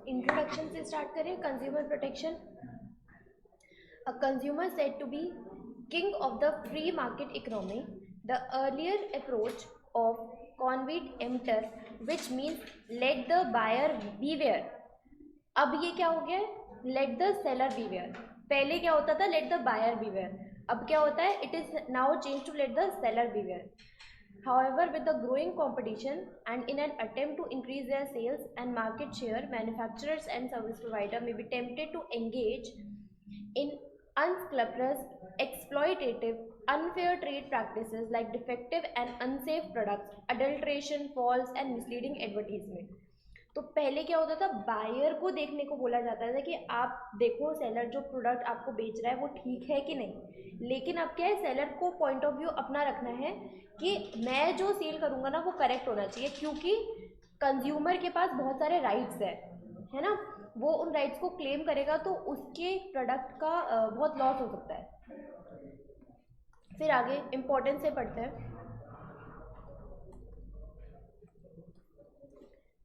Introduction से start करें. Consumer protection. A consumer said to be king of the free market economy. The earlier approach of convit emptor, which means let the buyer beware. अब ये क्या हो गया है? Let the seller beware. पहले क्या होता था? Let the buyer beware. अब क्या होता है? It is now changed to let the seller beware. However, with the growing competition and in an attempt to increase their sales and market share, manufacturers and service providers may be tempted to engage in unscrupulous, exploitative, unfair trade practices like defective and unsafe products, adulteration, false and misleading advertisement. तो पहले क्या होता था? Buyer को देखने को बोला जाता था कि आप देखो सेलर जो प्रोडक्ट आपको बेच रहा है वो ठीक है कि नहीं. लेकिन अब क्या है, सेलर को पॉइंट ऑफ व्यू अपना रखना है कि मैं जो सेल करूँगा ना वो करेक्ट होना चाहिए, क्योंकि कंज्यूमर के पास बहुत सारे राइट्स है ना. वो उन राइट्स को क्लेम करेगा तो उसके प्रोडक्ट का बहुत लॉस हो सकता है. फिर आगे इम्पोर्टेंस से पढ़ते हैं.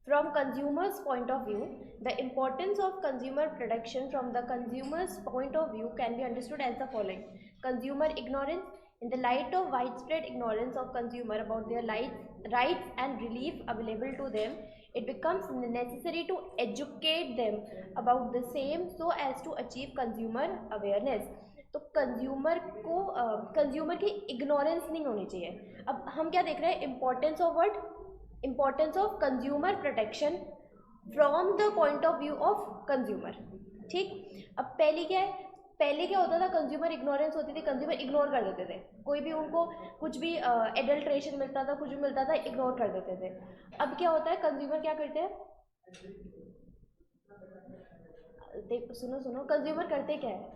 From consumers' point of view, the importance of consumer protection from the consumer's point of view can be understood as the following. Consumer ignorance. In the light of widespread ignorance of consumer about their rights and relief available to them, it becomes necessary to educate them about the same so as to achieve consumer awareness. तो consumer की ignorance नहीं होनी चाहिए. अब हम क्या देख रहे हैं? Importance of what? Importance of consumer protection from the point of view of consumer. ठीक. अब पहले क्या है? पहले क्या होता था? कंज्यूमर इग्नोरेंस होती थी, कंज्यूमर इग्नोर कर देते थे. कोई भी उनको कुछ भी एडल्ट्रेशन मिलता था, कुछ भी मिलता था, इग्नोर कर देते थे. अब क्या होता है? कंज्यूमर क्या करते हैं? सुनो सुनो, कंज्यूमर करते क्या है?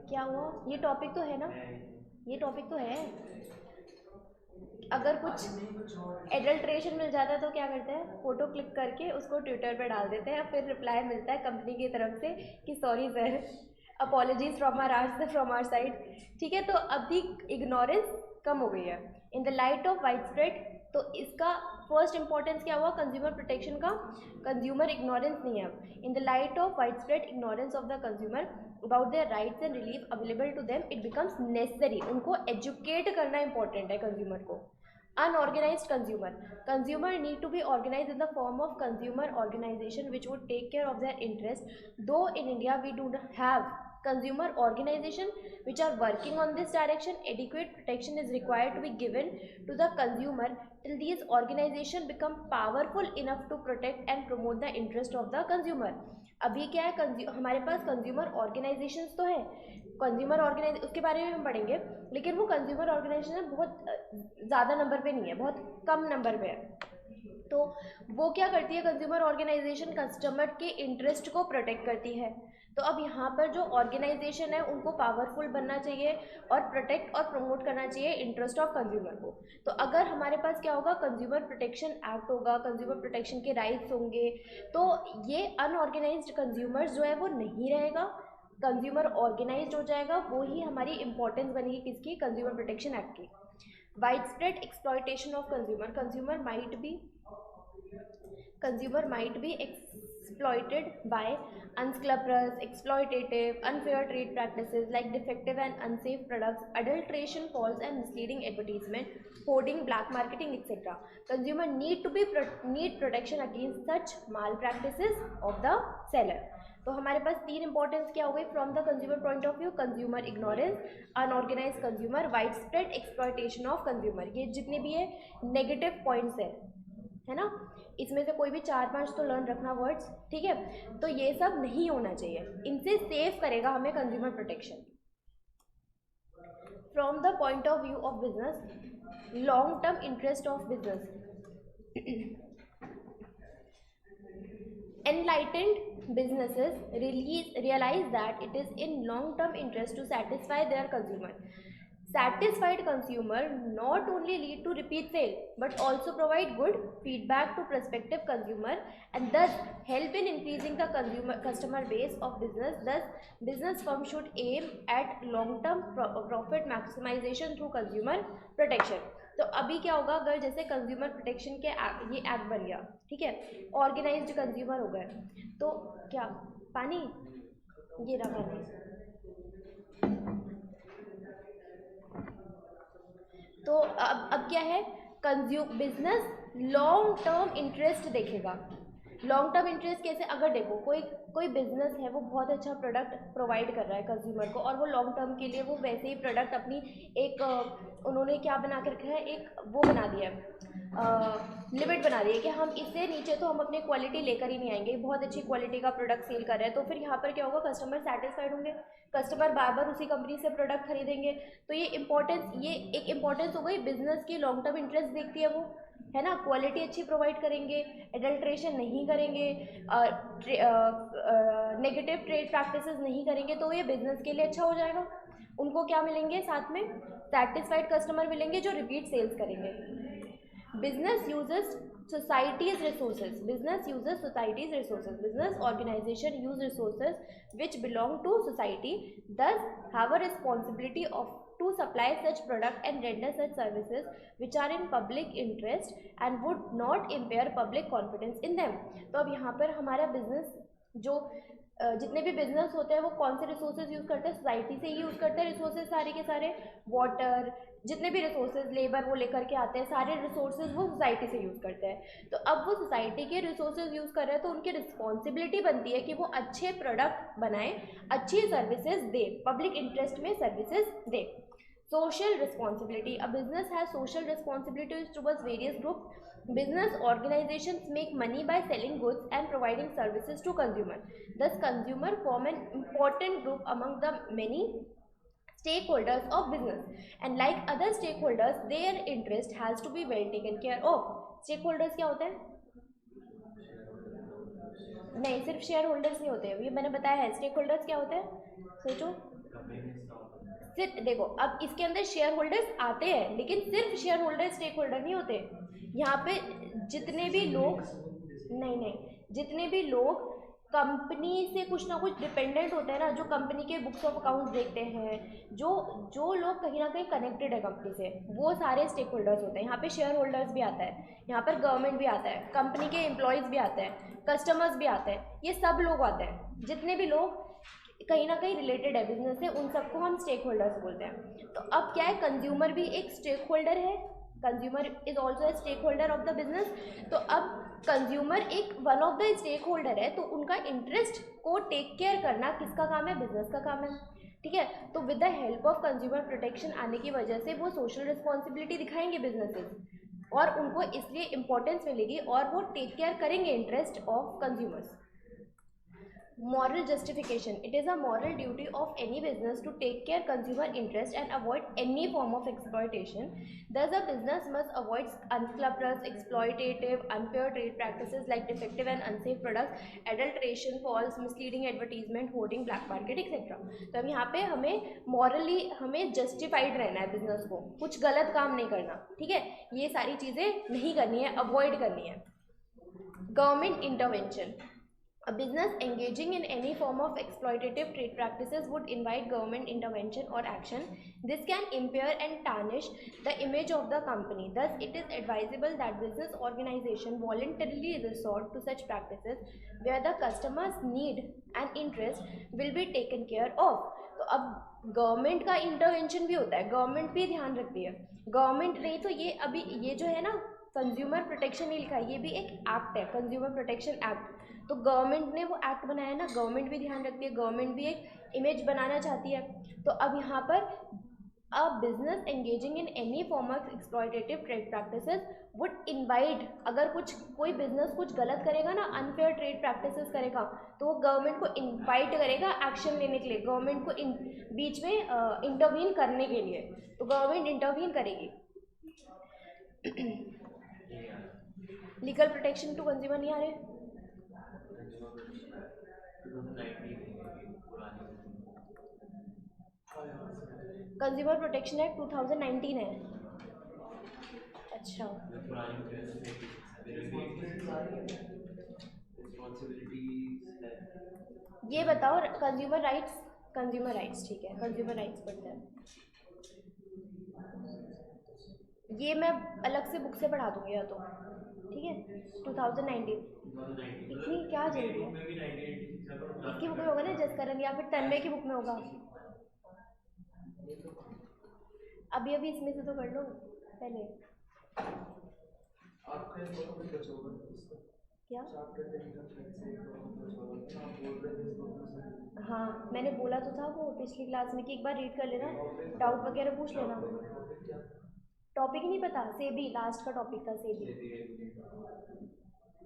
क्या हुआ? ये टॉपिक तो है ना, ये टॉपिक तो है. अगर कुछ एडल्ट्रेशन मिल जाता है तो क्या करते हैं? फ़ोटो क्लिक करके उसको ट्विटर पे डाल देते हैं, फिर रिप्लाई मिलता है कंपनी की तरफ से कि sorry sir, apologies from our side. ठीक है. तो अभी इग्नोरेंस कम हो गई है in the light of widespread. तो इसका फर्स्ट इंपॉर्टेंस क्या हुआ कंज्यूमर प्रोटेक्शन का? कंज्यूमर इग्नोरेंस नहीं है. अब in the light of widespread ignorance of the consumer about their rights and relief available to them, it becomes necessary. उनको educate करना इंपॉर्टेंट है कंज्यूमर को. Unorganized consumer. Consumer need to be organized in the form of consumer organization which would take care of their interest. Though in India we do not have consumer organization which are working on this direction, adequate protection is required to be given to the consumer till these organization become powerful enough to protect and promote the interest of the consumer. अभी क्या है? हमारे पास consumer organisations तो है. Consumer organise उसके बारे में हम पढ़ेंगे, लेकिन वो कंज्यूमर ऑर्गेनाइजेशन बहुत ज़्यादा नंबर पे नहीं है, बहुत कम नंबर पे है. तो वो क्या करती है? कंज्यूमर ऑर्गेनाइजेशन कस्टमर के इंटरेस्ट को प्रोटेक्ट करती है. तो अब यहाँ पर जो ऑर्गेनाइजेशन है उनको पावरफुल बनना चाहिए और प्रोटेक्ट और प्रमोट करना चाहिए इंटरेस्ट ऑफ कंज्यूमर को. तो अगर हमारे पास क्या होगा? कंज्यूमर प्रोटेक्शन एक्ट होगा, कंज्यूमर प्रोटेक्शन के राइट्स होंगे, तो ये अनऑर्गेनाइज्ड कंज्यूमर्स जो है वो नहीं रहेगा, कंज्यूमर ऑर्गेनाइज्ड हो जाएगा. वो ही हमारी इंपॉर्टेंस बनेगी किसकी? कंज्यूमर प्रोटेक्शन एक्ट की. Wide spread exploitation of consumer. Consumer might be exploited by unscrupulous, exploitative, unfair trade practices like defective and unsafe products, adulteration, false and misleading advertisement, hoarding, black marketing, etc. Consumer need protection against such malpractices of the seller. तो हमारे पास तीन importance क्या हो गई from the consumer point of view? Consumer ignorance, unorganise consumer, widespread exploitation of consumer. ये जितने भी है नेगेटिव पॉइंट्स है ना. इसमें से कोई भी 4-5 तो लर्न रखना वर्ड्स. ठीक है. तो ये सब नहीं होना चाहिए. इनसे सेव करेगा हमें consumer protection. From the point of view of business, long term interest of business. Enlightened businesses realize that it is in long term interest to satisfy their consumer. Satisfied consumer not only lead to repeat sale but also provide good feedback to prospective consumer and thus help in increasing the customer base of business. Thus, business firm should aim at long term profit maximization through consumer protection. तो अभी क्या होगा, अगर जैसे consumer protection के ये act बन गया, ठीक है, ऑर्गेनाइज्ड कंज्यूमर हो गए, तो क्या पानी, ये रहा पानी, तो अब क्या है, बिजनेस लॉन्ग टर्म इंटरेस्ट देखेगा। लॉन्ग टर्म इंटरेस्ट कैसे, अगर देखो कोई बिजनेस है, वो बहुत अच्छा प्रोडक्ट प्रोवाइड कर रहा है कंज्यूमर को और वो लॉन्ग टर्म के लिए वो वैसे ही प्रोडक्ट अपनी एक उन्होंने क्या बना के रखा है, एक वो बना दिया है, लिमिट बना दी है कि हम इससे नीचे तो हम अपनी क्वालिटी लेकर ही नहीं आएंगे, बहुत अच्छी क्वालिटी का प्रोडक्ट सेल कर रहे हैं, तो फिर यहाँ पर क्या होगा, कस्टमर सेटिस्फाइड होंगे, कस्टमर बार बार उसी कंपनी से प्रोडक्ट खरीदेंगे। तो ये एक इम्पोर्टेंस हो गई, बिजनेस की लॉन्ग टर्म इंटरेस्ट देखती है वो, है ना, क्वालिटी अच्छी प्रोवाइड करेंगे, एडल्ट्रेशन नहीं करेंगे, नेगेटिव ट्रेड प्रैक्टिसेस नहीं करेंगे, तो ये बिजनेस के लिए अच्छा हो जाएगा। उनको क्या मिलेंगे साथ में, सेटिस्फाइड कस्टमर मिलेंगे जो रिपीट सेल्स करेंगे। Business uses society's resources, business uses society's resources, business organization use resources which belong to society, thus have a responsibility of to supply such product and render such services which are in public interest and would not impair public confidence in them। तो अब यहाँ पर हमारा business जो जितने भी business होते हैं वो कौन से रिसोर्सेज यूज़ करते हैं, सोसाइटी से ही यूज़ करते हैं रिसोर्सेज सारे के सारे, वाटर, जितने भी रिसोर्सेज, लेबर वो लेकर के आते हैं, सारे रिसोर्सेज वो सोसाइटी से यूज़ करते हैं। तो अब वो सोसाइटी के रिसोर्सेज यूज़ कर रहे हैं तो उनकी रिस्पॉन्सिबिलिटी बनती है कि वो अच्छे प्रोडक्ट बनाएं, अच्छी सर्विसेज दे, पब्लिक इंटरेस्ट में services they. Social responsibility, a business has social responsibilities towards various groups. Business organizations make money by selling goods and providing services to consumer. Thus, consumer form an important group among the many stakeholders of business. And like other stakeholders, their interest has to be well taken care of. Stakeholders क्या होते हैं? नहीं, सिर्फ share holders नहीं होते हैं, ये मैंने बताया है। स्टेक होल्डर्स क्या होते हैं, सोचो। सिर्फ देखो, अब इसके अंदर शेयर होल्डर्स आते हैं, लेकिन सिर्फ शेयर होल्डर स्टेक होल्डर नहीं होते। यहाँ पे जितने भी लोग, नहीं, जितने भी लोग कंपनी से कुछ ना कुछ डिपेंडेंट होते हैं ना, जो कंपनी के बुक्स ऑफ अकाउंट्स देखते हैं, जो लोग कहीं ना कहीं कनेक्टेड है कंपनी से, वो सारे स्टेक होल्डर्स होते हैं। यहाँ पे शेयर होल्डर्स भी आता है, यहाँ पर गवर्नमेंट भी आता है, कंपनी के एम्प्लॉयज़ भी आते हैं, कस्टमर्स भी आते हैं, ये सब लोग आते हैं। जितने भी लोग कहीं ना कहीं रिलेटेड है बिजनेस से, उन सबको हम स्टेक होल्डर्स बोलते हैं। तो अब क्या है, कंज्यूमर भी एक स्टेक होल्डर है, consumer is also a stakeholder of the business. तो अब कंज्यूमर एक one of the stakeholder है, तो उनका इंटरेस्ट को टेक केयर करना किसका काम है, बिजनेस का काम है, ठीक है। तो with the help of consumer protection आने की वजह से वो सोशल रिस्पॉन्सिबिलिटी दिखाएंगे बिजनेसेस, और उनको इसलिए इंपॉर्टेंस मिलेगी और वो टेक केयर करेंगे interest of consumers. Moral justification, it is a moral duty of any business to take care consumer interest and avoid any form of exploitation. Thus, a business must avoid unscrupulous, exploitative, unfair trade practices like defective and unsafe products, adulteration, false, misleading advertisement, hoarding, black market, etc. तो अब यहाँ पे हमें morally हमें justified रहना है, business को कुछ गलत काम नहीं करना, ठीक है, ये सारी चीज़ें नहीं करनी है, अवॉइड करनी है। Government intervention, a business engaging in any form of exploitative trade practices would invite government intervention or action. This can impair and tarnish the image of the company. Thus, it is advisable that business organization voluntarily resort to such practices where the customer's need and interest will be taken care of. तो अब government का intervention भी होता है, government भी ध्यान रखती है। गवर्नमेंट नहीं तो ये अभी ये जो है ना कंज्यूमर प्रोटेक्शन नहीं लिखा है, ये भी एक एक्ट है, कंज्यूमर प्रोटेक्शन एक्ट। तो गवर्नमेंट ने वो एक्ट बनाया ना, गवर्नमेंट भी ध्यान रखती है, गवर्नमेंट भी एक इमेज बनाना चाहती है। तो अब यहाँ पर a business engaging in any form of exploitative trade practices would invite, अगर कोई बिजनेस कुछ गलत करेगा ना, अनफेयर ट्रेड प्रैक्टिसेस करेगा, तो वो गवर्नमेंट को इनवाइट करेगा एक्शन लेने के लिए, गवर्नमेंट को बीच में इंटरवीन करने के लिए, तो गवर्नमेंट इंटरवीन करेगी। लीगल प्रोटेक्शन टू कंज्यूमर नहीं आ रहे, कंज्यूमर प्रोटेक्शन एक्ट 2019 है। अच्छा, ये बताओ कंज्यूमर राइट्स ठीक है, कंज्यूमर राइट्स पढ़ते हैं। ये मैं अलग से बुक से पढ़ा दूंगी या तो, ठीक है। 2019 इतनी क्या जल्दी है, इसकी बुक में होगा ना जसकरण, या फिर तन्मय की बुक में होगा। अभी अभी इसमें से तो कर लो पहले। क्या? हाँ, मैंने बोला तो था वो पिछली क्लास में कि एक बार रीड कर लेना, डाउट वगैरह पूछ लेना। टॉपिक ही नहीं पता, सेबी लास्ट का टॉपिक था, सेबी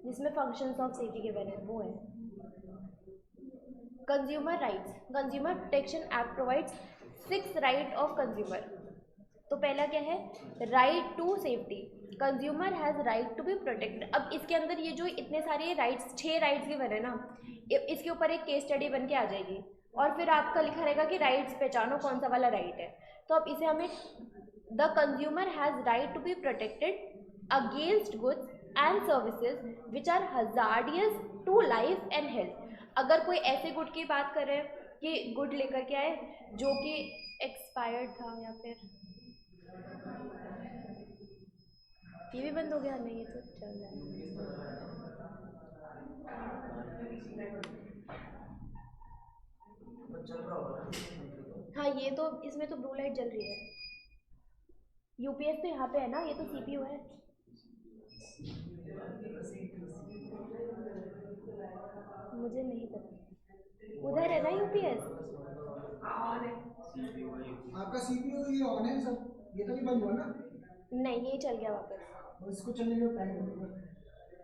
जिसमें फंक्शंस ऑफ सेबी के बारे में वो है। Consumer rights, consumer protection act provides 6 right of consumer. तो पहला क्या है? Right to safety, consumer has right to be protected. अब इसके अंदर ये जो इतने सारे राइट्स, 6 राइट्स के बने ना, इसके ऊपर एक केस स्टडी बन के आ जाएगी और फिर आपका लिखा रहेगा कि राइट्स पहचानो कौन सा वाला राइट है। तो अब इसे हमें, the consumer has right to be protected against goods and services which are hazardous to life and health. अगर कोई ऐसे गुड की बात कर रहे हैं कि गुड लेकर के आए जो कि एक्सपायर्ड था, या फिर ये भी बंद हो गया, नहीं ये तो चल रहा है। हाँ, ये तो इसमें तो ब्लू लाइट जल रही है। यूपीएस तो यहाँ पे है ना, ये तो सीपीयू है। मुझे नहीं पता, उधर है ना यूपीएस। आपका सीपीयू ये ऑन है सब, ये तो नहीं बंद हुआ ना? नहीं, ये चल गया वापस। इसको चलने के टाइम लगेगा।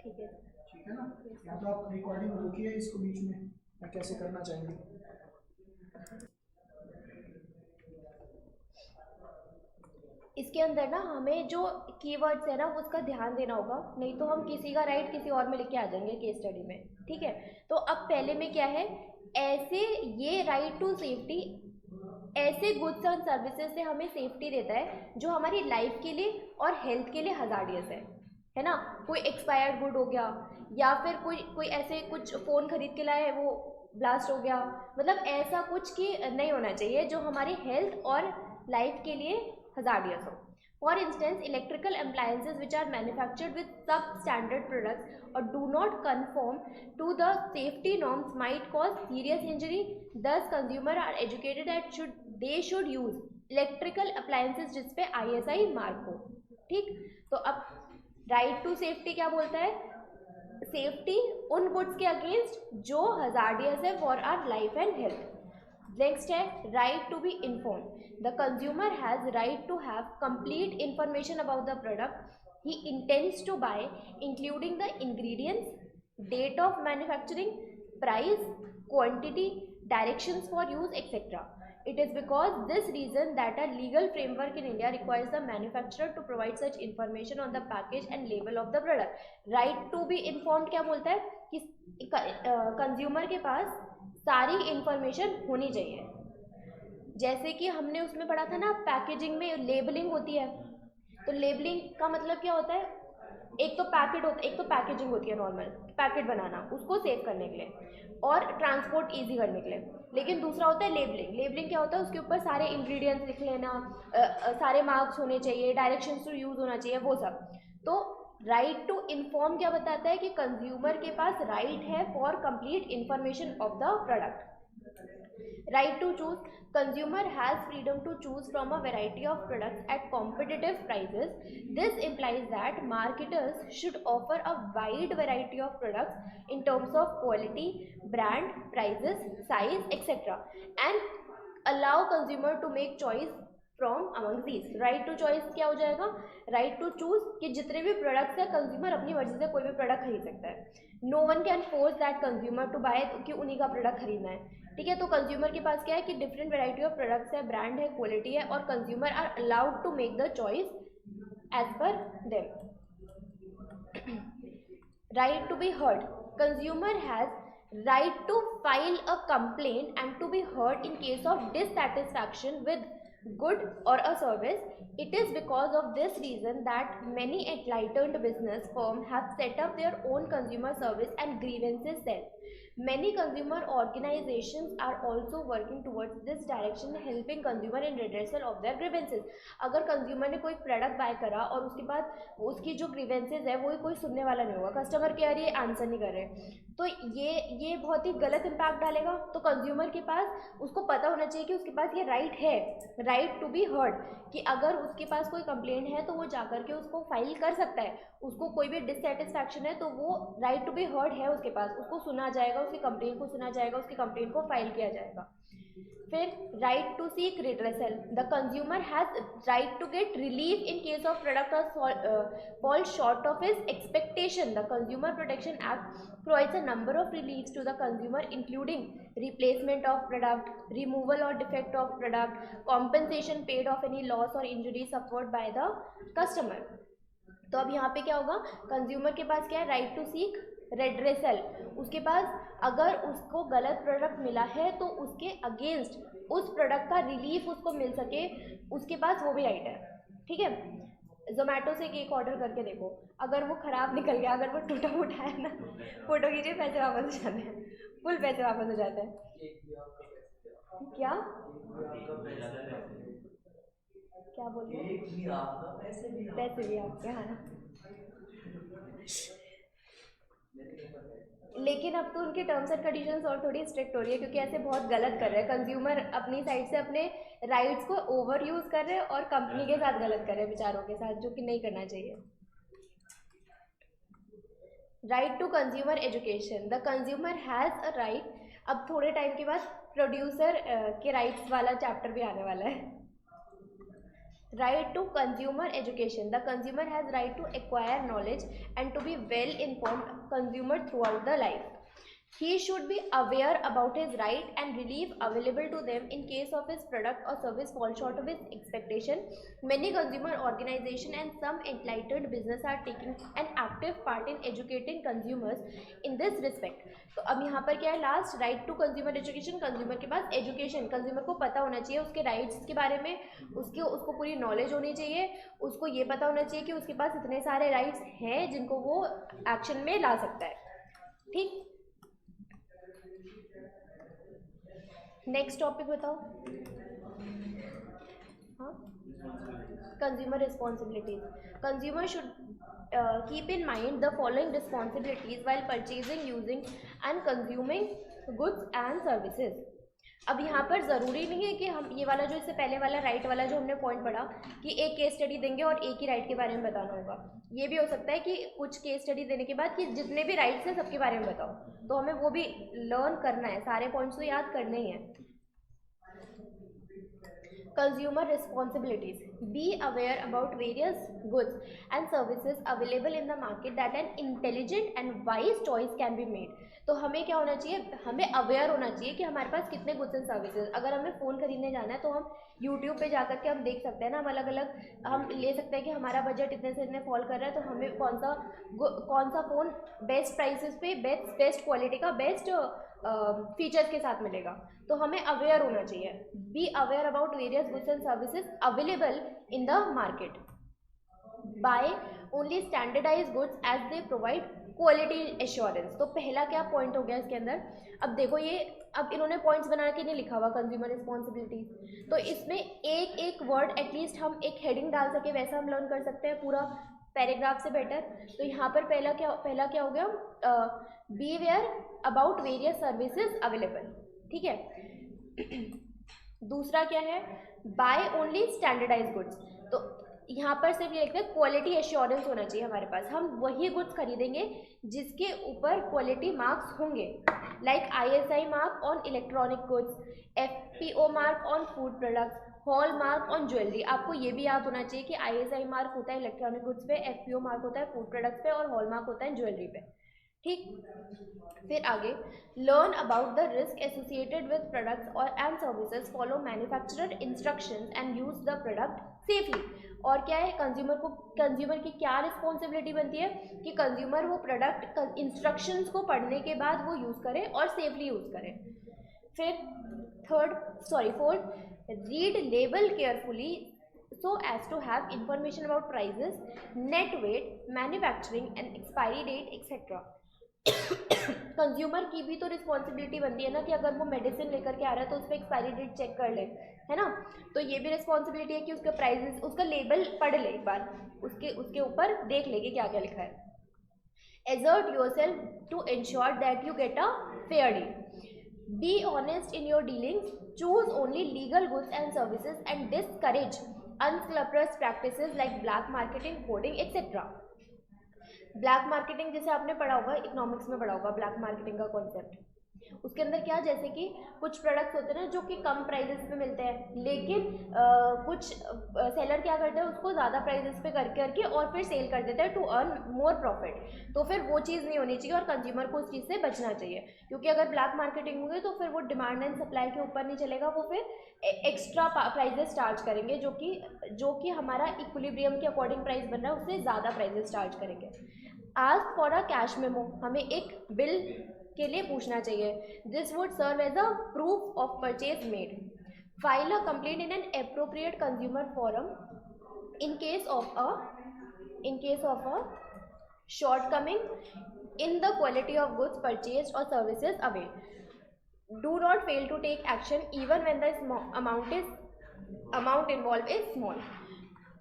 ठीक है, ठीक है ना? या तो आप रिकॉर्डिंग रोकिए इसको बीच में, या कैसे करना चाहेंगे? इसके अंदर ना हमें जो कीवर्ड्स है ना उसका ध्यान देना होगा, नहीं तो हम किसी का राइट किसी और में लेके आ जाएंगे केस स्टडी में, ठीक है। तो अब पहले में क्या है, ऐसे ये राइट टू सेफ्टी ऐसे गुड्स एंड सर्विसेज से हमें सेफ्टी देता है जो हमारी लाइफ के लिए और हेल्थ के लिए हजार्डियस है ना। कोई एक्सपायर्ड गुड हो गया, या फिर कोई ऐसे कुछ फ़ोन खरीद के लाए वो ब्लास्ट हो गया, मतलब ऐसा कुछ कि नहीं होना चाहिए जो हमारी हेल्थ और लाइफ के लिए हजार्डियस हो। For instance, electrical appliances which are manufactured with substandard products or do not conform to the safety norms might cause serious injury. Thus, consumers are educated that they should use electrical appliances जिस पे ISI mark हो, ठीक। तो अब right to safety क्या बोलता है? Safety उन गुड्स के अगेंस्ट जो हजार्डियस है for our life and health. Next है right to be inform, the consumer has right to have complete information about the product he intends to buy, including the ingredients, date of manufacturing, price, quantity, directions for use etcetera. It is because this reason that a legal framework in India requires the manufacturer to provide such information on the package and label of the product. Right to be informed क्या बोलता है कि consumer के पास सारी information होनी चाहिए। जैसे कि हमने उसमें पढ़ा था ना, पैकेजिंग में लेबलिंग होती है, तो लेबलिंग का मतलब क्या होता है? एक तो पैकेजिंग होती है नॉर्मल, पैकेट बनाना उसको सेव करने के लिए और ट्रांसपोर्ट इजी करने के लिए, लेकिन दूसरा होता है लेबलिंग। लेबलिंग क्या होता है? उसके ऊपर सारे इंग्रेडिएंट्स लिख लेना, सारे मार्क्स होने चाहिए, डायरेक्शंस टू यूज़ होना चाहिए, वो सब। तो राइट टू इन्फॉर्म क्या बताता है कि कंज्यूमर के पास राइट है for complete information of the product. Right to choose, consumer has freedom to choose from a variety of products at competitive prices. This implies that marketers should offer a wide variety of products in terms of quality, brand, prices, size, etc. and allow consumer to make choice from among these. Right to choice क्या हो जाएगा? Right to choose कि जितने भी products है consumer अपनी मर्जी से कोई भी प्रोडक्ट खरीद सकता है। No one can force that consumer to buy कि उन्हीं का प्रोडक्ट खरीदना है, ठीक है। तो कंज्यूमर के पास क्या है कि डिफरेंट वैरायटी ऑफ प्रोडक्ट्स है, ब्रांड है, क्वालिटी है, और consumer are allowed to make the choice as per them. Right to be heard, consumer has right to file a complaint and to be heard in case of dissatisfaction with good or a service. It is because of this reason that many enlightened business firms have set up their own consumer service and grievances cell. Many consumer organizations are also working towards this direction, helping consumer in redressal of their grievances. अगर consumer ने कोई product bye करा और उसके बाद उसकी जो grievances है वो कोई सुनने वाला नहीं होगा, कस्टमर केयर ये आंसर नहीं कर रहे, तो ये बहुत ही गलत इम्पैक्ट डालेगा. तो कंज्यूमर के पास उसको पता होना चाहिए कि उसके पास ये राइट है, राइट टू बी हर्ड, कि अगर उसके पास कोई कंप्लेंट है तो वो जाकर के उसको फाइल कर सकता है. उसको कोई भी डिससेटिस्फैक्शन है तो वो राइट टू बी हर्ड है उसके पास, उसको सुना जाएगा, उसकी कंप्लेंट को सुना जाएगा, उसकी कंप्लेंट को फाइल किया जाएगा. फिर right to seek redressal. The consumer has right to get relief in case of product fall short of his expectation. The consumer protection act provides a number of reliefs to the consumer, including replacement of product, removal or defect of product, compensation paid of any loss or injury suffered by the customer. तो अब यहाँ पे क्या होगा, consumer के पास क्या है, right to seek redressal. उसके पास अगर उसको गलत प्रोडक्ट मिला है तो उसके अगेंस्ट उस प्रोडक्ट का रिलीफ उसको मिल सके, उसके पास वो भी राइट है. ठीक है. जोमेटो से केक ऑर्डर करके देखो, अगर वो ख़राब निकल गया, अगर वो टूटा फूटा है ना, फ़ोटो खींचे, पैसे वापस हो जाते हैं, फुल पैसे वापस हो जाते हैं. क्या क्या बोल रहे हो? पैसे भी आपके, हाँ. लेकिन अब तो उनके टर्म्स एंड कंडीशंस और थोड़ी स्ट्रिक्ट हो रही है, क्योंकि ऐसे बहुत गलत कर रहे हैं. कंज्यूमर अपनी साइड से अपने राइट्स को ओवर यूज़ कर रहे हैं और कंपनी के साथ गलत कर रहे हैं, बेचारों के साथ, जो कि नहीं करना चाहिए. Right to consumer education. The consumer has a right. अब थोड़े टाइम के बाद प्रोड्यूसर के राइट्स वाला चैप्टर भी आने वाला है. Right to consumer education. The consumer has right to acquire knowledge and to be well informed consumer throughout the life. He should be aware about his right and relief available to them in case of his product or service fall short of his expectation. Many consumer organizations and some enlightened business are taking an active part in educating consumers in this respect. तो अब यहाँ पर क्या है, last, right to consumer education. Consumer के पास education, consumer को पता होना चाहिए उसके राइट्स के बारे में, उसको पूरी नॉलेज होनी चाहिए, उसको ये पता होना चाहिए कि उसके पास इतने सारे राइट्स हैं जिनको वो एक्शन में ला सकता है. ठीक. नेक्स्ट टॉपिक बताओ. हाँ, consumer responsibilities. Consumer should keep in mind the following responsibilities while purchasing, using and consuming goods and services. अब यहाँ पर ज़रूरी नहीं है कि हम ये वाला जो इससे पहले वाला राइट वाला जो हमने पॉइंट पढ़ा कि एक केस स्टडी देंगे और एक ही राइट के बारे में बताना होगा. ये भी हो सकता है कि कुछ केस स्टडी देने के बाद कि जितने भी राइट्स हैं सबके बारे में बताओ, तो हमें वो भी लर्न करना है, सारे पॉइंट्स तो याद करने ही हैं. Consumer responsibilities. Be aware about various goods and services available in the market that an intelligent and wise choice can be made. तो हमें क्या होना चाहिए, हमें अवेयर होना चाहिए कि हमारे पास कितने गुड्स एंड सर्विसेज. अगर हमें फ़ोन खरीदने जाना है तो हम यूट्यूब पे जाकर के हम देख सकते हैं ना, हम अलग अलग हम ले सकते हैं कि हमारा बजट इतने से इतने फॉल कर रहा है, तो हमें कौन सा फ़ोन बेस्ट प्राइसेस पे बेस्ट क्वालिटी का बेस्ट फीचर्स के साथ मिलेगा. तो हमें अवेयर होना चाहिए. Be aware about various goods and services available in the market. Buy only standardise goods as they provide quality assurance. तो पहला क्या पॉइंट हो गया इसके अंदर. अब देखो ये, अब इन्होंने पॉइंट्स बना के नहीं लिखा हुआ कंज्यूमर रिस्पॉन्सिबिलिटीज, तो इसमें एक एक वर्ड एटलीस्ट हम एक हेडिंग डाल सके, वैसा हम लर्न कर सकते हैं पूरा पैराग्राफ से बेटर. तो यहाँ पर पहला क्या हो गया, B aware about various services available. ठीक है. दूसरा क्या है, बाय ओनली स्टैंडर्डाइज गुड्स. तो यहाँ पर सिर्फ ये लिखते हैं क्वालिटी एश्योरेंस होना चाहिए हमारे पास. हम वही गुड्स खरीदेंगे जिसके ऊपर क्वालिटी मार्क्स होंगे, like ISI mark on electronic goods, FPO mark on food products, hall mark on jewellery. आपको ये भी याद होना चाहिए कि ISI मार्क होता है इलेक्ट्रॉनिक गुड्स पे, FPO मार्क होता है फूड प्रोडक्ट्स पे और हॉल मार्क होता है ज्वेलरी पे. ठीक. फिर आगे, learn about the risk associated with products और and services, follow manufacturer instructions and use the product safely. और क्या है, कंज्यूमर की क्या रिस्पॉन्सिबिलिटी बनती है कि कंज्यूमर वो प्रोडक्ट इंस्ट्रक्शंस को पढ़ने के बाद वो यूज़ करे और सेफली यूज़ करे. फिर fourth, read label carefully so as to have information about prices, net weight, manufacturing and expiry date etc. Consumer की भी तो रिस्पॉन्सिबिलिटी बनती है ना कि अगर वो मेडिसिन लेकर के आ रहा है तो उस पर एक्सपायरी डेट चेक कर ले, है ना। तो ये भी रिस्पॉन्सिबिलिटी है कि उसका प्राइजेस, उसका लेबल पढ़ ले एक बार, उसके ऊपर देख ले कि क्या क्या लिखा है। Assert yourself to ensure that you get a fair deal. Be honest in your dealings. Choose only legal goods and services and discourage unscrupulous practices like black marketing, hoarding, etc. Black marketing जैसे आपने पढ़ा होगा, economics में पढ़ा होगा black marketing का concept. उसके अंदर क्या, जैसे कि कुछ प्रोडक्ट्स होते हैं ना जो कि कम प्राइजेस पे मिलते हैं, लेकिन कुछ सेलर क्या करते हैं उसको ज़्यादा प्राइजेस पे करके और फिर सेल कर देते हैं टू अर्न मोर प्रॉफिट। तो फिर वो चीज़ नहीं होनी चाहिए और कंज्यूमर को उस चीज़ से बचना चाहिए, क्योंकि अगर ब्लैक मार्केटिंग होगी तो फिर वो डिमांड एंड सप्लाई के ऊपर नहीं चलेगा, वो फिर एक्स्ट्रा प्राइजेस चार्ज करेंगे जो कि हमारा इक्विलिब्रियम के अकॉर्डिंग प्राइस बन रहा है उससे ज़्यादा प्राइजेस चार्ज करेंगे। Ask for a cash memo, हमें एक बिल के लिए पूछना चाहिए। This would serve as a proof of purchase made. File a complaint in an appropriate consumer forum in case of a shortcoming in the quality of goods purchased or services availed. Do not fail to take action even when the amount involved is small.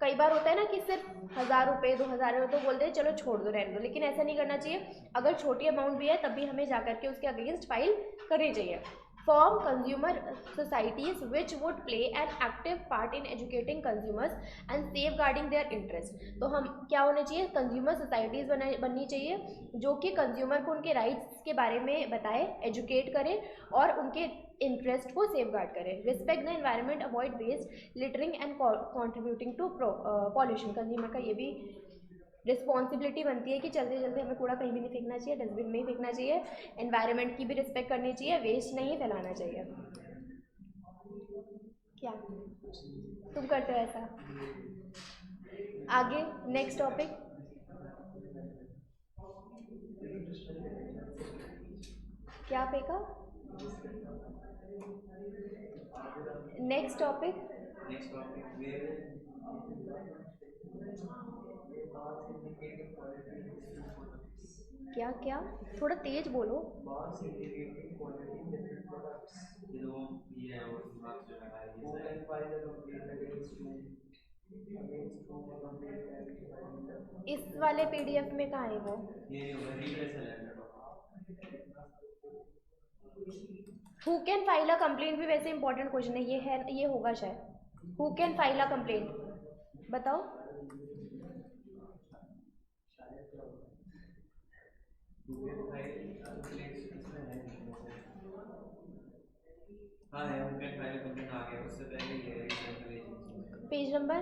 कई बार होता है ना कि सिर्फ 1000 रुपये 2000 रुपये तो बोलते हैं चलो छोड़ दो रहने दो, लेकिन ऐसा नहीं करना चाहिए। अगर छोटी अमाउंट भी है तब भी हमें जाकर के उसके अगेंस्ट फाइल करनी चाहिए। Form consumer societies which would play an active part in educating consumers and safeguarding their interest. तो हम क्या होने चाहिए, कंज्यूमर सोसाइटीज़ बननी चाहिए जो कि कंज्यूमर को उनके राइट्स के बारे में बताए, एजुकेट करें और उनके इंटरेस्ट को सेफ गार्ड करें। Respect the environment, avoid waste, littering and contributing to pollution. Consumer का ये भी रिस्पॉन्सिबिलिटी बनती है कि चलते चलते हमें कूड़ा कहीं भी नहीं फेंकना चाहिए, डस्टबिन में ही फेंकना चाहिए, एनवायरनमेंट की भी रिस्पेक्ट करनी चाहिए, वेस्ट नहीं फैलाना चाहिए। क्या तुम करते हो ऐसा? आगे नेक्स्ट टॉपिक, क्या फेंका? नेक्स्ट टॉपिक क्या क्या, थोड़ा तेज बोलो। इस वाले पीडीएफ में कहाँ है वो? Who can file a complaint भी वैसे इंपॉर्टेंट क्वेश्चन है, ये होगा शायद। Who can file a complaint बताओ। Page number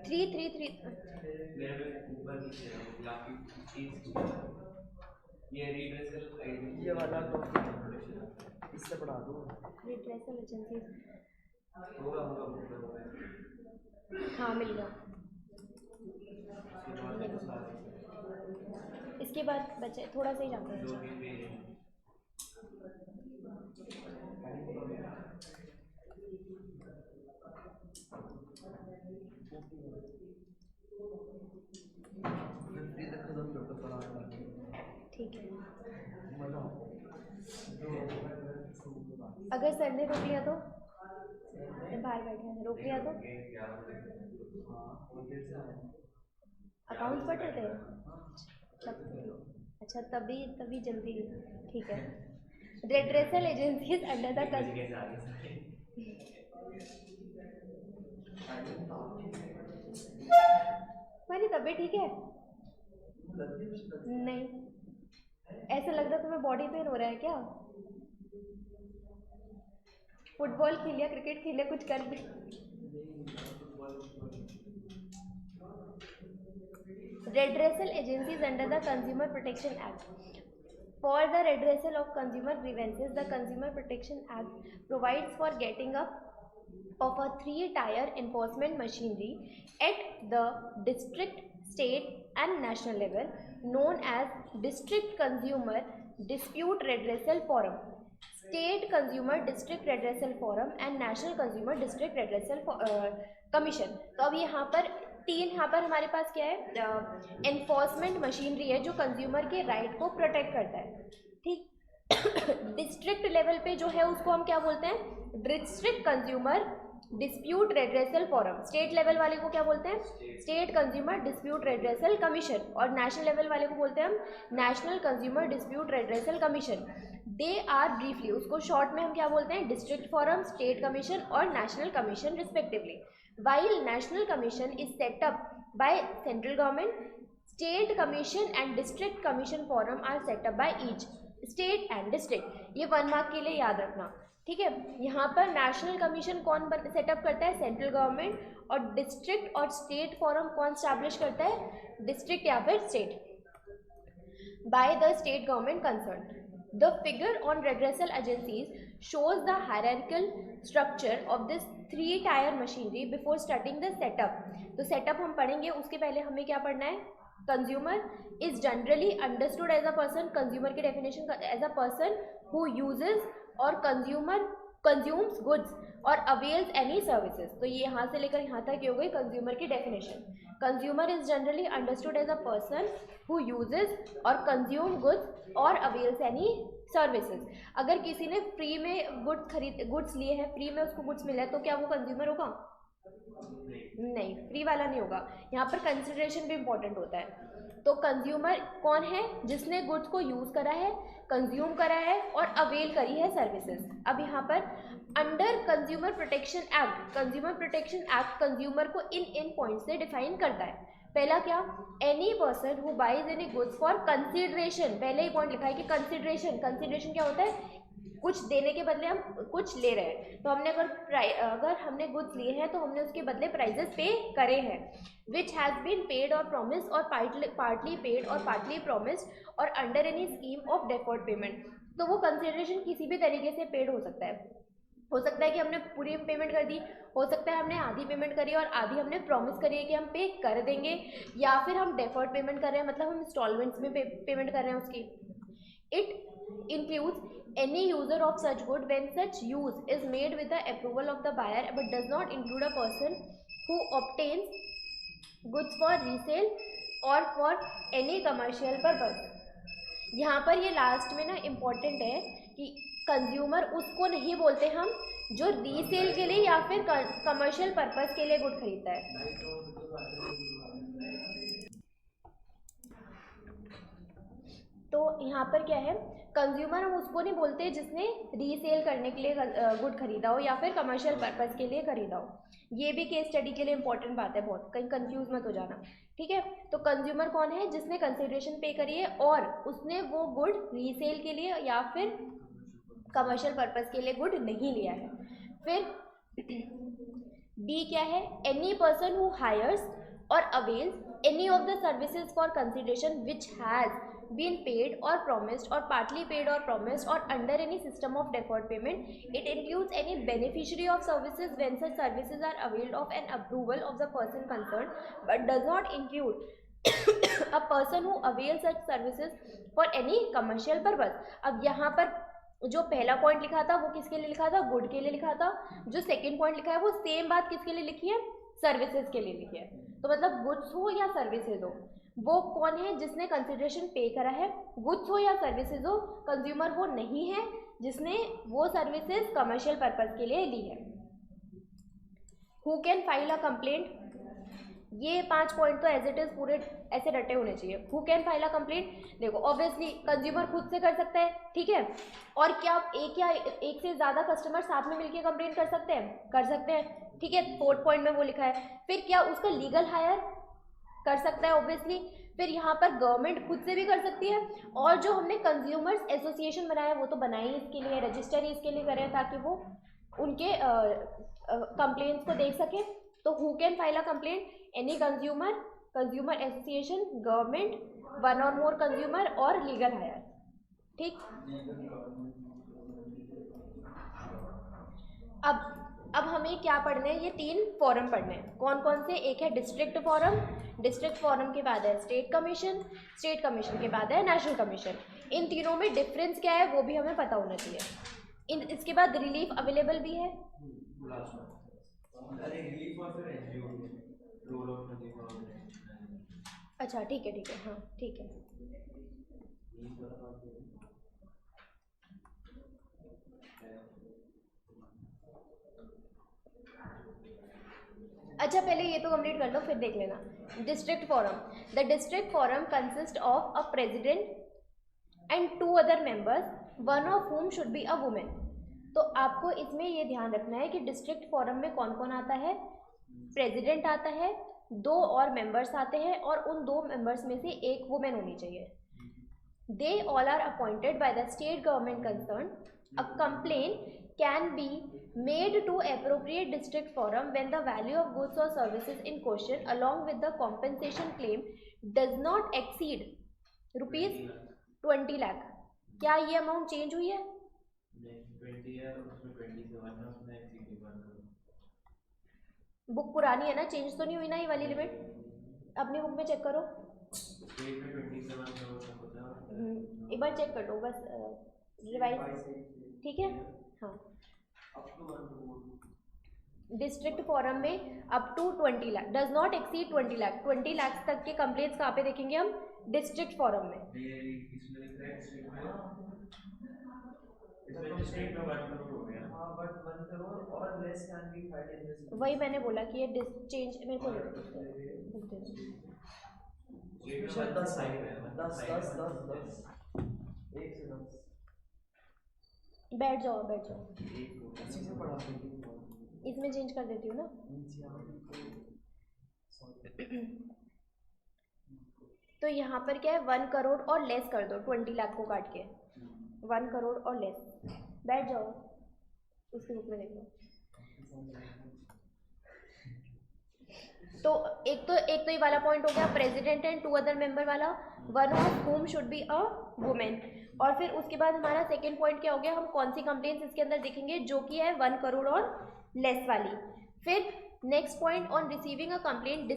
333। ये वाला टॉपिक इससे पढ़ा दो। रिड्रेसल एजेंसीज, हाँ मिल गया। इसके बाद बचे थोड़ा सा ही जाते हैं। ठीक है, अगर सर ने रोक लिया तो, बाहर बैठे हैं, रोक लिया तो अकाउंट्स पढ़ रहे थे अच्छा, तभी जल्दी, ठीक है। रेड्रेसल एजेंसीज अंडर द तुम्हारी तबीयत ठीक है? नहीं, ऐसा लग रहा है तुम्हें बॉडी पेन हो रहा है क्या? फुटबॉल खेल लिया, क्रिकेट खेल लिया, कुछ कर भी। Redressal agencies under the Consumer Protection Act. For the redressal of consumer grievances, the Consumer Protection Act provides for getting up of a 3-tier enforcement machinery at the district, state and national level known as District Consumer dispute redressal forum, state consumer district redressal forum and national consumer district redressal commission. तो अब यहाँ पर यहाँ पर हमारे पास क्या है, enforcement machinery है जो कंज्यूमर के राइट को प्रोटेक्ट करता है, ठीक। डिस्ट्रिक्ट लेवल पे जो है उसको हम क्या बोलते हैं, district consumer dispute redressal forum. State level वाले को क्या बोलते हैं, state consumer dispute redressal commission, और नेशनल लेवल वाले को बोलते हैं हम national consumer dispute redressal commission. They are briefly, उसको शॉर्ट में हम क्या बोलते हैं, डिस्ट्रिक्ट फोरम, स्टेट कमीशन और national commission respectively. While national commission is set up by central government, state commission and district commission forum are set up by each state and district. ये 1 mark के लिए याद रखना, ठीक है। यहाँ पर नेशनल कमीशन कौन सेटअप करता है, सेंट्रल गवर्नमेंट, और डिस्ट्रिक्ट और स्टेट फोरम कौन स्टैब्लिश करता है, डिस्ट्रिक्ट या फिर state, bye the state government concern. The figure on redressal agencies shows the hierarchical structure of this 3-tier machinery before starting the setup। तो सेटअप हम पढ़ेंगे, उसके पहले हमें क्या पढ़ना है, consumer is generally understood as a person, consumer की definition as a person who uses और कंज्यूम्स गुड्स और अवेल्स एनी सर्विसेज। तो ये यहाँ से लेकर यहाँ तक हो गई कंज्यूमर की definition. Consumer is generally understood as a person who uses और कंज्यूम गुड्स और अवेल्स एनी सर्विसेज। अगर किसी ने फ्री में गुड्स लिए हैं, फ्री में उसको गुड्स मिला है, तो क्या वो कंज्यूमर होगा, नहीं, फ्री वाला नहीं होगा। यहाँ पर कंसिडरेशन भी इम्पोर्टेंट होता है। तो कंज्यूमर कौन है, जिसने गुड्स को यूज़ करा है, कंज्यूम करा है और अवेल करी है सर्विसेज। अब यहाँ पर under consumer protection act, consumer protection act consumer को इन पॉइंट से डिफाइन करता है। पहला क्या, any person who buys any goods for consideration, पहले ही पॉइंट लिखा है कि कंसिडरेशन, कंसिडरेशन क्या होता है, कुछ देने के बदले हम कुछ ले रहे हैं। तो हमने अगर हमने गुड्स लिए हैं तो हमने उसके बदले प्राइजेस पे करे हैं, विच हैज़ बीन पेड और प्रॉमिस और पार्टली पेड और पार्टली प्रॉमिस और under any scheme of deferred payment. तो वो कंसिडरेशन किसी भी तरीके से पेड हो सकता है। हो सकता है कि हमने पूरी पेमेंट कर दी, हो सकता है हमने आधी पेमेंट करी और आधी हमने प्रॉमिस करी है कि हम पे कर देंगे, या फिर हम डेफर्ड पेमेंट कर रहे हैं, मतलब हम इंस्टॉलमेंट्स में पेमेंट कर रहे हैं उसकी। It includes any user of such good when such use is made with the approval of the buyer but does not include a person who obtains goods for resale or for any commercial purpose। यहाँ पर ये last में ना important है कि consumer उसको नहीं बोलते हम जो रीसेल के लिए या फिर कमर्शियल पर्पस के लिए गुड खरीदता है। तो यहाँ पर क्या है, कंज्यूमर हम उसको नहीं बोलते जिसने रीसेल करने के लिए गुड खरीदा हो या फिर कमर्शियल पर्पस के लिए खरीदा हो। ये भी केस स्टडी के लिए इंपॉर्टेंट बात है, बहुत कहीं कंफ्यूज मत हो जाना, ठीक है। तो कंज्यूमर कौन है, जिसने कंसिडरेशन पे करी है और उसने वो गुड रीसेल के लिए या फिर कमर्शियल पर्पस के लिए गुड नहीं लिया है। फिर डी क्या है, एनी पर्सन हु हायर्स और avails any of the services for consideration which has been paid or promised or partly paid or promised or under any system of deferred payment. It includes any beneficiary of services when such services are availed of an approval of the person concerned but does not include a person who avails such services for any commercial purpose। अब यहाँ पर जो पहला point लिखा था वो किसके लिए लिखा था, गुड के लिए लिखा था। जो सेकंड पॉइंट लिखा है वो सेम बात किसके लिए लिखी है, सर्विसेज के लिए लिखी है। तो मतलब गुड्स हो या सर्विसेज हो, वो कौन है जिसने कंसिडरेशन पे करा है, गुड्स हो या सर्विसेज हो, कंज्यूमर वो नहीं है जिसने वो सर्विसेज कमर्शियल पर्पस के लिए ली है। Who can file a complaint, ये 5 पॉइंट तो एज इट इज पूरे ऐसे रटे होने चाहिए। Who can file a complaint, देखो ऑब्वियसली कंज्यूमर खुद से कर सकता है, ठीक है। और क्या एक से ज़्यादा कस्टमर साथ में मिलकर कंप्लेंट कर सकते हैं, कर सकते हैं, ठीक है। 4th पॉइंट में वो लिखा है। फिर क्या उसका लीगल हायर कर सकता है ऑब्वियसली। फिर यहाँ पर गवर्नमेंट खुद से भी कर सकती है, और जो हमने कंज्यूमर्स एसोसिएशन बनाया वो तो बनाई इसके लिए, रजिस्टर ही इसके लिए करें ताकि वो उनके कंप्लेंट्स को देख सके। तो who can file a complaint, any consumer, consumer association, government, 1 और मोर कंज्यूमर और लीगल हायर, ठीक। अब अब हमें क्या पढ़ने हैं, ये 3 फॉरम पढ़ने हैं। कौन कौन से? एक है डिस्ट्रिक्ट फॉरम, डिस्ट्रिक्ट फॉरम के बाद है स्टेट कमीशन, स्टेट कमीशन के बाद है नेशनल कमीशन। इन तीनों में डिफरेंस क्या है वो भी हमें पता होना चाहिए। इसके बाद रिलीफ अवेलेबल भी है। अच्छा ठीक है, हाँ ठीक है। अच्छा पहले ये तो कंप्लीट कर लो फिर देख लेना। District forum, the district forum consist of a president and 2 other members, one of whom should be a women. तो आपको इसमें ये ध्यान रखना है कि डिस्ट्रिक्ट फॉरम में कौन कौन आता है। प्रेसिडेंट आता है, 2 और मेंबर्स आते हैं, और उन 2 मेंबर्स में से एक वुमेन होनी चाहिए। They all are appointed by the state government concern. A complain can be made to appropriate district forum when the value of goods or services in question along with the compensation claim does not exceed rupees 20 lakh। क्या ये amount change हुई है? Book पुरानी है ना, change तो नहीं हुई ना ये वाली लिमिट? अपनी बुक में चेक करो, एक बार चेक कर लो बस, रिवाइज। ठीक है हाँ। डिस्ट्रिक्ट फॉरम में up to 20 lakh, does not exceed 20 lakh. 20 lakh तक के कंप्लेंट्स कहाँ पे देखेंगे हम? डिस्ट्रिक्ट फॉरम में। वही मैंने बोला कि ये चेंज मेरे को बैठ जाओ बैठ जाओ, इसमें चेंज कर देती हूँ ना। तो यहाँ पर क्या है, 1 करोड़ और लेस कर दो, 20 लाख को काट के 1 करोड़ और लेस। बैठ जाओ, उसकी बुक में देख लो। तो एक तो ये वाला पॉइंट हो गया, प्रेसिडेंट एंड 2 अदर मेंबर वाला, one of whom should be a women. और फिर उसके बाद हमारा सेकेंड पॉइंट क्या हो गया, हम कौन सी कंप्लेंट्स इसके अंदर देखेंगे, जो कि है 1 करोड़ और लेस वाली। फिर next point, on receiving a complaint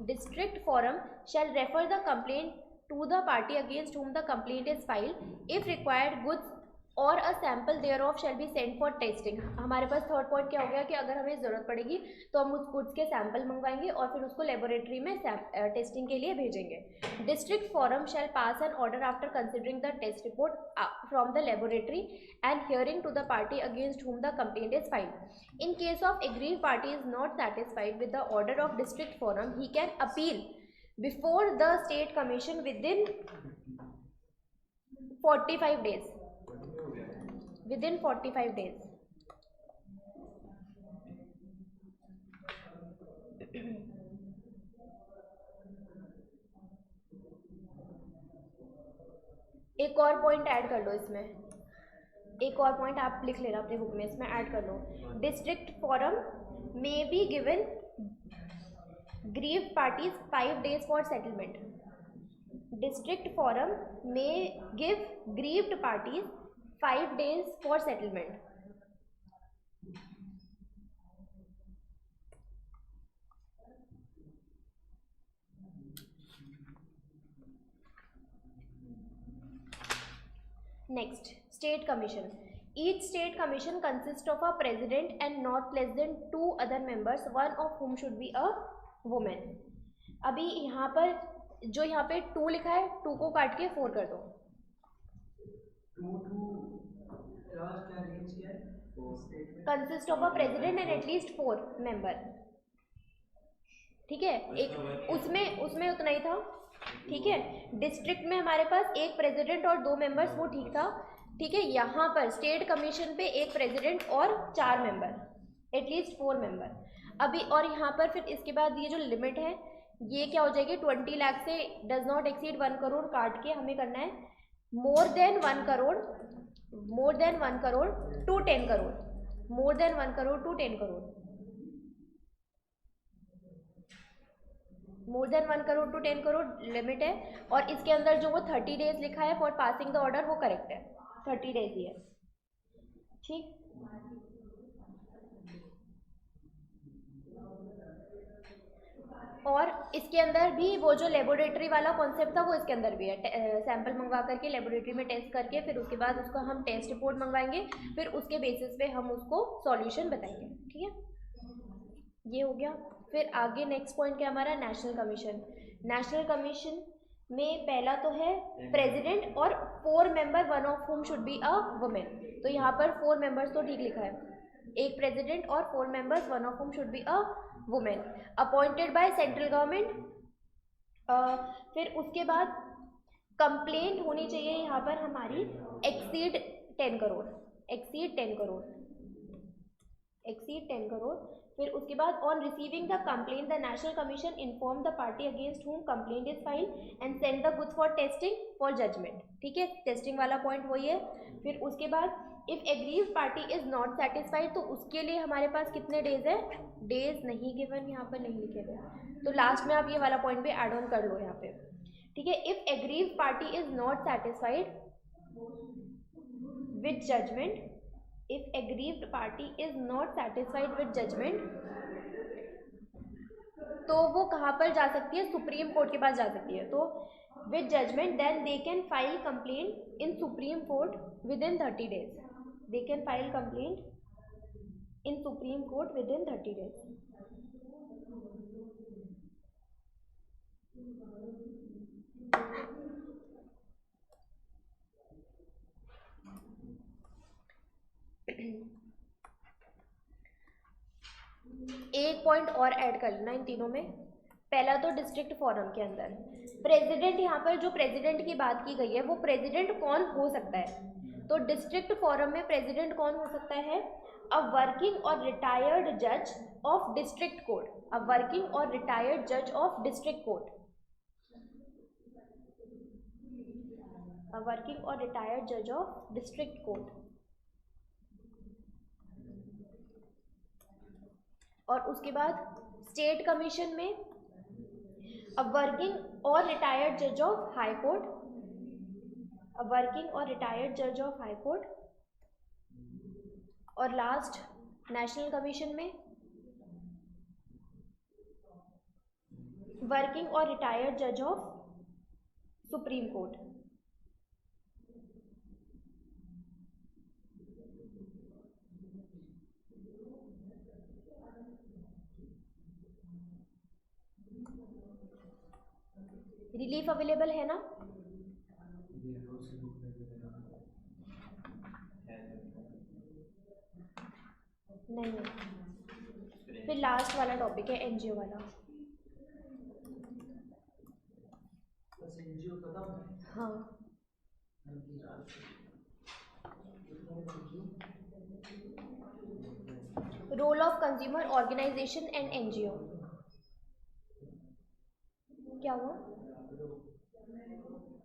district forum shall refer the complaint to the party against whom the complaint is filed। if required goods और a sample thereof shall be sent for testing। हमारे पास third point क्या हो गया कि अगर हमें ज़रूरत पड़ेगी तो हम उस गुड्स के सैंपल मंगवाएंगे और फिर उसको लेबोरेटरी में टेस्टिंग के लिए भेजेंगे। District forum shall pass an order after considering the test report from the laboratory and hearing to the party against whom the complaint is filed। in case of aggrieved party is not satisfied with the order of district forum, he can appeal before the state commission within 45 days। within 45 days। एक और point add कर लो इसमें, एक और point आप लिख लेना अपनी बुक में, इसमें ऐड कर लो। District forum may be given grieve parties 5 days for settlement. District forum may give grieved parties 5 days for settlement. Next, state commission. Each state commission consists of a president and not less than 2 other members, one of whom should be a woman। अभी यहाँ पर जो यहाँ पे 2 लिखा है, 2 को काट के 4 कर दो। Consist of a president and at least 4 member. ठीक है, एक उसमें उतना ही था। ठीक है, डिस्ट्रिक्ट में हमारे पास एक प्रेसिडेंट और 2 मेंबर्स, वो ठीक था। ठीक है, यहाँ पर स्टेट कमीशन पे एक प्रेसिडेंट और 4 मेंबर, एटलीस्ट 4 मेंबर। अभी और यहाँ पर फिर इसके बाद ये जो लिमिट है ये क्या हो जाएगी, 20 लाख से डज नॉट एक्सीड 1 करोड़ काट के हमें करना है more than 1 crore to 10 crore, more than 1 crore to 10 crore, more than 1 crore to 10 crore limit है। और इसके अंदर जो वो 30 days लिखा है फॉर पासिंग द ऑर्डर, वो करेक्ट है, 30 days ही है। ठीक, और इसके अंदर भी वो जो लेबोरेटरी वाला कॉन्सेप्ट था वो इसके अंदर भी है, सैंपल मंगवा करके लेबोरेटरी में टेस्ट करके फिर उसके बाद उसको हम टेस्ट रिपोर्ट मंगवाएंगे, फिर उसके बेसिस पे हम उसको सॉल्यूशन बताएंगे। ठीक है, ये हो गया। फिर आगे नेक्स्ट पॉइंट क्या हमारा, नेशनल कमीशन। नेशनल कमीशन में पहला तो है प्रेसिडेंट और 4 member, 1 of whom should be a women. तो यहाँ पर 4 मेंबर्स तो ठीक लिखा है, एक प्रेसिडेंट और 4 members, 1 of whom should be a women, appointed by central government. फिर उसके बाद कंप्लेंट होनी चाहिए यहाँ पर हमारी exceed 10 crore, exceed 10 crore, exceed 10 crore. फिर उसके बाद on receiving the complaint the national commission inform the party against whom complaint is filed and send the goods for testing for judgement. ठीक है, टेस्टिंग वाला पॉइंट वही है। फिर उसके बाद if aggrieved party is not satisfied, तो उसके लिए हमारे पास कितने डेज है, डेज नहीं गिवन, यहाँ पर नहीं लिखे गए, तो लास्ट में आप ये वाला पॉइंट भी एड ऑन कर लो यहाँ पे। ठीक है, if aggrieved party is not satisfied with judgement, if aggrieved party is not satisfied with judgment, तो वो कहाँ पर जा सकती है, सुप्रीम कोर्ट के पास जा सकती है। तो with judgment then they can file complaint in Supreme Court within 30 days, they can file complaint in Supreme Court within 30 days। एक पॉइंट और ऐड कर लेना इन तीनों में। पहला तो डिस्ट्रिक्ट फोरम के अंदर प्रेसिडेंट, यहाँ पर जो प्रेसिडेंट की बात की गई है वो प्रेसिडेंट कौन हो सकता है, तो डिस्ट्रिक्ट फोरम में प्रेसिडेंट कौन हो सकता है, अ वर्किंग और रिटायर्ड जज of district court, a working और रिटायर्ड जज of district court, a working और रिटायर्ड जज ऑफ डिस्ट्रिक्ट कोर्ट। और उसके बाद स्टेट कमीशन में अ वर्किंग और रिटायर्ड जज of high court, a working और रिटायर्ड जज ऑफ हाई कोर्ट। और लास्ट नेशनल कमीशन में वर्किंग और रिटायर्ड जज of supreme court. Relief available है ना, नहीं है। फिर लास्ट वाला टॉपिक है एनजीओ वाला। हाँ, role of consumer organisation and NGO. क्या हुआ,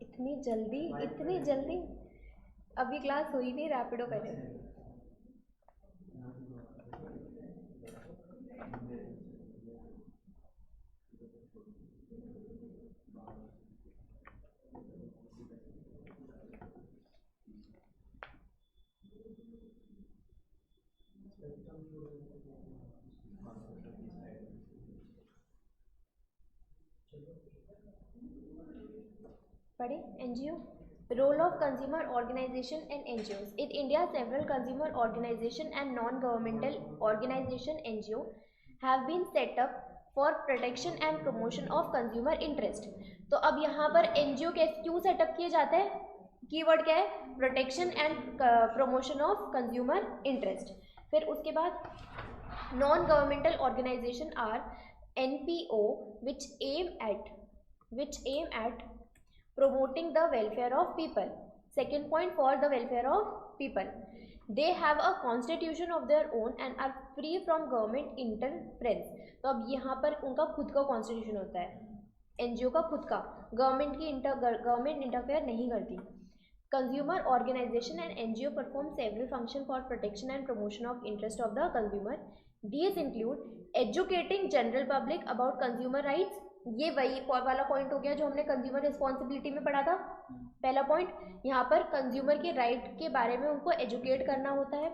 इतनी जल्दी, इतनी जल्दी, अभी क्लास हुई नहीं, रैपिडो पहले। पढ़े NGO, role of consumer organisation and NGOs. In India several consumer organisation and non governmental organisation NGO have been set up for protection and promotion of consumer interest. तो अब यहाँ पर एनजीओ कैसे क्यों सेटअप किए जाते हैं, कीवर्ड क्या है, protection and promotion of consumer interest. फिर उसके बाद non governmental organisation are NPO which aim at promoting the welfare of people. Second point, for the welfare of people. They have a constitution of their own and are free from government interference. तो अब यहाँ पर उनका खुद का constitution होता है, NGO का खुद का, गवर्नमेंट इंटरफेयर नहीं करती। Consumer organisation and NGO perform several function for protection and promotion of interest of the consumer. These include educating general public about consumer rights, ये वही वाला पॉइंट हो गया जो हमने कंज्यूमर रिस्पॉन्सिबिलिटी में पढ़ा था। पहला पॉइंट, यहाँ पर कंज्यूमर के राइट के बारे में उनको एजुकेट करना होता है।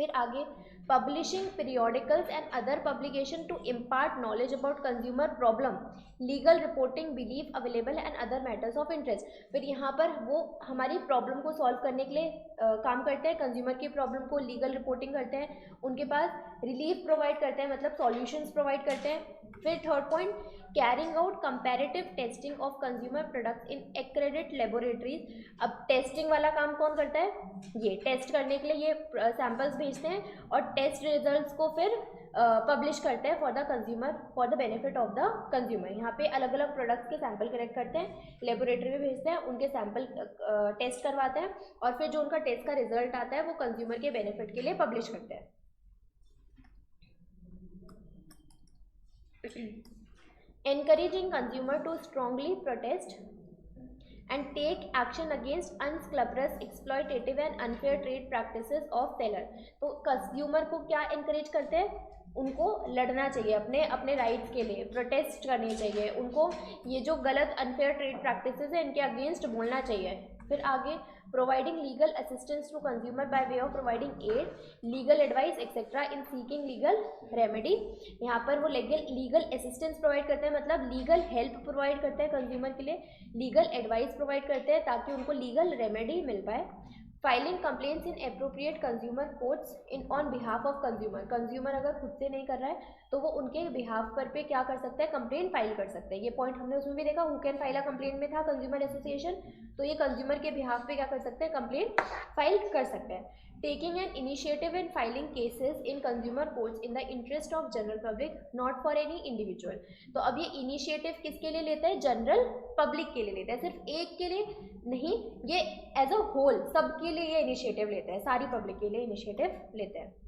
फिर आगे publishing periodicals and other publication to impart knowledge about consumer problem, legal reporting belief available and other matters of interest. फिर यहाँ पर वो हमारी प्रॉब्लम को सॉल्व करने के लिए काम करते हैं, कंज्यूमर की प्रॉब्लम को लीगल रिपोर्टिंग करते हैं, उनके पास रिलीफ प्रोवाइड करते हैं, मतलब सॉल्यूशंस प्रोवाइड करते हैं। फिर third point, carrying out comparative testing of consumer products in accredit laboratories. अब टेस्टिंग वाला काम कौन करता है, ये टेस्ट करने के लिए ये सैंपल्स भेजते हैं और टेस्ट रिजल्ट्स को फिर पब्लिश करते हैं for the consumer, for the benefit of the consumer. यहाँ पे अलग अलग प्रोडक्ट्स के सैंपल कलेक्ट करते हैं, लेबोरेटरी में भेजते हैं, उनके सैंपल टेस्ट करवाते हैं और फिर जो उनका टेस्ट का रिजल्ट आता है वो कंज्यूमर के बेनिफिट के लिए पब्लिश करते हैं। Encouraging consumer to strongly protest and take action against unscrupulous, exploitative and unfair trade practices of seller। तो कंज्यूमर को क्या encourage करते हैं, उनको लड़ना चाहिए अपने राइट्स के लिए, प्रोटेस्ट करनी चाहिए उनको, ये जो गलत अनफेयर ट्रेड प्रैक्टिसेस है इनके अगेंस्ट बोलना चाहिए। फिर आगे providing legal assistance to consumer by way of providing aid, legal advice etcetera in seeking legal remedy. यहाँ पर वो लीगल असिस्टेंस प्रोवाइड करते हैं, मतलब लीगल हेल्प प्रोवाइड करते हैं कंज्यूमर के लिए, लीगल एडवाइस प्रोवाइड करते हैं ताकि उनको लीगल रेमेडी मिल पाए। Filing complaints in appropriate consumer courts in on behalf of consumer. Consumer अगर खुद से नहीं कर रहा है तो वो उनके बिहाफ पर पे क्या कर सकता है, कंप्लेंट फाइल कर सकते हैं। ये पॉइंट हमने उसमें भी देखा, who can file a complaint में था कंज्यूमर एसोसिएशन, तो ये कंज्यूमर के बिहाफ पे क्या कर सकते हैं, कंप्लेंट फाइल कर सकते हैं। Taking an initiative and filing cases in consumer courts in the interest of general public, not for any individual. तो अब ये इनिशिएटिव किसके लिए लेते हैं, जनरल पब्लिक के लिए लेते हैं, सिर्फ एक के लिए नहीं, ये एज अ होल सबके लिए ये इनिशिएटिव लेते हैं, सारी पब्लिक के लिए इनिशिएटिव लेते हैं।